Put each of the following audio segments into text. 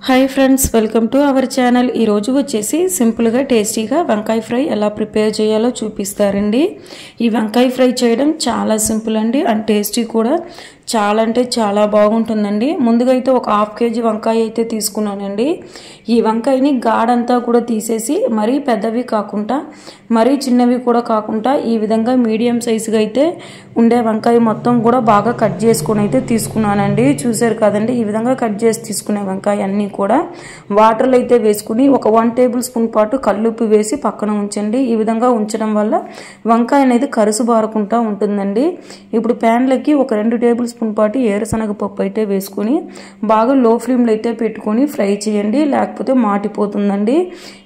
High friends welcome to our channel वच्चेसी simple गा टेस्टीगा वंकाय फ्रై ఎలా ప్రిపేర్ చేయాలో చూపిస్తారండి। ఈ వంకాయ ఫ్రై చేయడం చాలా సింపుల్ అండి అండ్ టేస్టీ కూడా చాలా అంటే చాలా బాగుంటుందండి। ముందుగా అయితే ఒక హాఫ్ కేజీ వంకాయ అయితే తీసుకున్నానండి। ఈ వంకాయని గాడంతా కూడా తీసేసి మరి పెద్దవి కాకుండా మరి చిన్నవి కూడా కాకుండా ఈ విధంగా మీడియం సైజ్ గా అయితే ఉండే వంకాయ మొత్తం కూడా బాగా కట్ చేసుకొని అయితే తీసుకున్నానండి। చూశారు కదండి ఈ విధంగా కట్ చేసి తీసుకునే వంకాయ అన్ని కూడా వాటర్ లో అయితే వేసుకొని ఒక 1 టేబుల్ స్పూన్ పాటు కల్లుప్పు వేసి పక్కన ఉంచండి। ఈ విధంగా ఉంచడం వల్ల వంకాయ అనేది కరుసు బారకుండా ఉంటుందండి। ఇప్పుడు పాన్ లోకి ఒక 2 టేబుల్ స్పూన్ పాటు ఏరుశనగ పప్పు అయితే వేసుకొని బాగా లో ఫ్లేమ్ లో అయితే పెట్టుకొని ఫ్రై చేయండి, లేకపోతే మాడిపోతుందండి।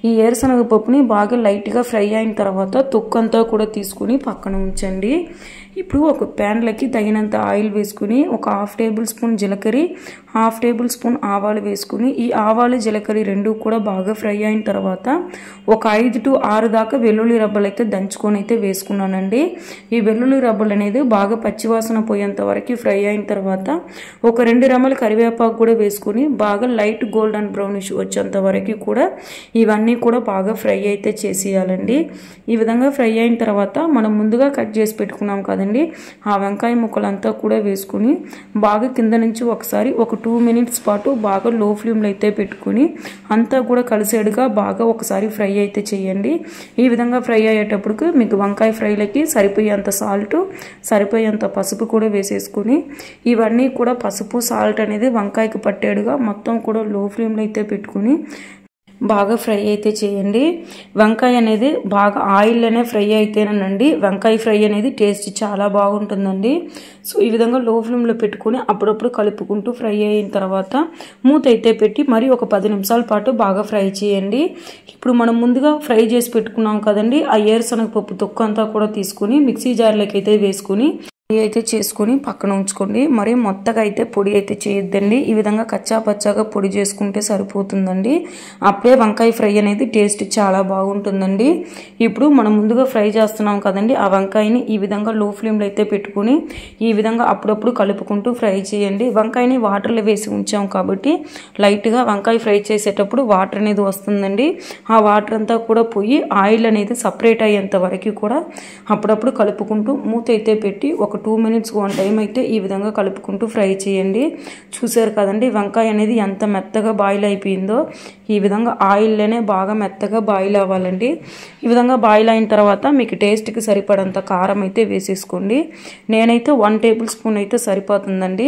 ఈ ఏరుశనగ పప్పుని బాగా లైట్ గా ఫ్రై అయిన తర్వాత తొక్కంతా కూడా తీసుకొని పక్కన ఉంచండి। ఇప్పుడు ఒక పాన్ లోకి తగినంత ఆయిల్ వేసుకొని ఒక హాఫ్ టేబుల్ స్పూన్ జీలకర్ర హాఫ్ టేబుల్ స్పూన్ ఆవాలు వేసుకొని ఈ ఆవాలు జీలకర్ర రెండు కూడా బాగా ఫ్రై అయిన తర్వాత ఒక 5 to 6 దాకా వెల్లుల్లి రబ్బలు అయితే దంచుకొని అయితే వేసుకున్నానండి। ఈ వెల్లుల్లి రబ్బలు అనేది బాగా పచ్చివాసన పోయేంత వరకు ఫ్రై అయిన తర్వాత ఒక 2 రెమ్మల కరివేపాకు కూడా వేసుకొని బాగా లైట్ గోల్డెన్ బ్రౌనిష్ వచ్చేంత వరకు కూడా ఇవన్నీ కూడా బాగా ఫ్రై అయితే చేసేయాలండి। ఈ విధంగా ఫ్రై అయిన తర్వాత మనం ముందుగా కట్ చేసి పెట్టుకున్నాం కదండి ఆ వంకాయ ముక్కలంతా కూడా వేసుకొని బాగా కింద నుంచి ఒకసారి ఒక 2 మినిట్స్ పాటు బాగా లో ఫ్లేమ్ లో అయితే పెట్టుకొని అంతా కూడా కలిసేడుగా బాగా ఒకసారి ఫ్రై అయితే చేయండి। ఈ విధంగా ఫ్రై అయ్యేటప్పుడు మీకు వంకాయ ఫ్రైలకి సరిపోయేంత సాల్ట్ సరిపోయేంత పసుపు కూడా వేసేసుకొని ఇవన్నీ కూడా పసుపు సాల్ట్ అనేది వంకాయకి పట్టేడుగా మొత్తం కూడా లో ఫ్లేమ్ లో అయితే పెట్టుకొని బాగా ఫ్రై అయితే చేయండి। వంకాయ అనేది బాగా ఆయిల్ లోనే ఫ్రై అయితేనండి వంకాయ ఫ్రై అనేది టేస్ట్ చాలా బాగుంటుందండి। సో ఈ విధంగా లో ఫ్లేమ్ లో పెట్టుకొని అప్పుడప్పుడు కలుపుకుంటూ ఫ్రై అయిన తర్వాత మూత అయితే పెట్టి మరి ఒక 10 నిమిషాల పాటు బాగా ఫ్రై చేయండి। ఇప్పుడు మనం ముందుగా ఫ్రై చేసి పెట్టుకున్నాం కదండి ఆ ఏరుశనగ పప్పు తొక్కు అంతా కూడా తీసుకొని మిక్సీ జార్లోకి అయితే వేసుకొని అయితే చేసుకొని పక్కన ఉంచుకోండి। మరి మొత్తగా అయితే పొడి అయితే చేయొద్దండి, ఈ విధంగా కచ్చా పచ్చాగా పొడి చేసుకుంటే సరిపోతుందండి। అప్పుడే వంకాయ ఫ్రై అనేది టేస్ట్ చాలా బాగుంటుందండి। ఇప్పుడు మనం ముందుగా ఫ్రై చేస్తున్నాం కదండి ఆ వంకాయని ఈ విధంగా లో ఫ్లేమ్ లో అయితే పెట్టుకొని ఈ విధంగా అప్పుడప్పుడు కలుపుకుంటూ ఫ్రై చేయండి। వంకాయని వాటర్ లో వేసి ఉంచాం కాబట్టి లైట్ గా వంకాయ ఫ్రై చేసేటప్పుడు వాటర్ అనేది వస్తుందండి, ఆ వాటర్ అంతా కూడా పోయి ఆయిల్ అనేది సపరేట్ అయ్యేంత వరకు కూడా అప్పుడప్పుడు కలుపుకుంటూ మూత అయితే పెట్టి ఒక 2 మినిట్స్ వన్ టైం అయితే ఈ విధంగా కలుపుకుంటూ ఫ్రై చేయండి। చూశారు కదండి వంకాయ అనేది ఎంత మెత్తగా బాయిల్ అయిపోయిందో ఈ విధంగా ఆయిల్ లోనే బాగా మెత్తగా బాయిల్ అవ్వాలండి। ఈ విధంగా బాయిల్ అయిన తర్వాత మీకు టేస్ట్ కి సరిపడంత కారం అయితే వేసేసుకోండి। నేనైతే 1 టేబుల్ స్పూన్ అయితే సరిపోతుందండి,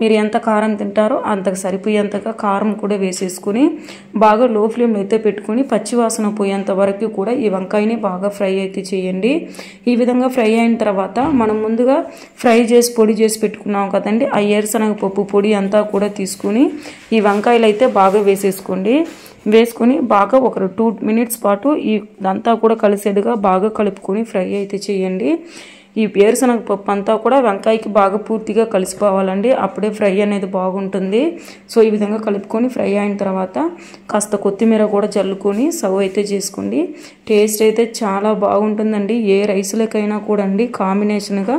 మీరు ఎంత కారం తింటారో అంతకు సరిపోయేంతగా కారం కూడా వేసేసుకొని బాగా లో ఫ్లేమ్ లో అయితే పెట్టుకొని పచ్చివాసన పోయేంత వరకు కూడా ఈ వంకాయని బాగా ఫ్రై అయితే చేయండి। ఈ విధంగా ఫ్రై అయిన తర్వాత మనం ముందుగా ఫ్రై చేసి పొడి చేసి పెట్టుకున్నాం కదండి ఆ ఏరుశనగ పప్పు పొడి అంతా కూడా తీసుకొని ఈ వంకాయలు అయితే బాగా వేసేసుకోండి। వేసుకొని బాగా ఒక 2 మినిట్స్ పాటు ఇదంతా కూడా కలిసేడుగా బాగా కలుపుకొని ఫ్రై అయితే చేయండి। ఈ ఏరుశనగ పప్పు అంతా కూడా వంకాయకి బాగా పూర్తిగా కలిసిపోవాలండి, అప్పుడే ఫ్రై అనేది బాగుంటుంది। సో ఈ విధంగా కలుపుకొని ఫ్రై అయిన తర్వాత కాస్త కొత్తిమీర కూడా జల్లుకొని సర్వ్ అయితే చేసుకోండి। టేస్ట్ అయితే చాలా బాగుంటుందండి, ఏ రైస్లకైనా కూడా అండి కాంబినేషన్గా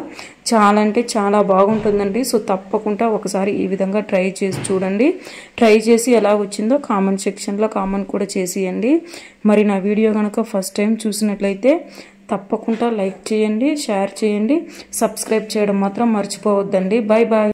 చాలా అంటే చాలా బాగుంటుందండి। సో తప్పకుండా ఒకసారి ఈ విధంగా ట్రై చేసి చూడండి, ట్రై చేసి ఎలా వచ్చిందో కామెంట్ సెక్షన్లో కామెంట్ కూడా చేసేయండి। మరి నా వీడియో కనుక ఫస్ట్ టైం చూసినట్లయితే తప్పకుండా లైక్ చేయండి, షేర్ చేయండి, సబ్స్క్రైబ్ చేయడం మాత్రం మర్చిపోవద్దండి। Bye bye.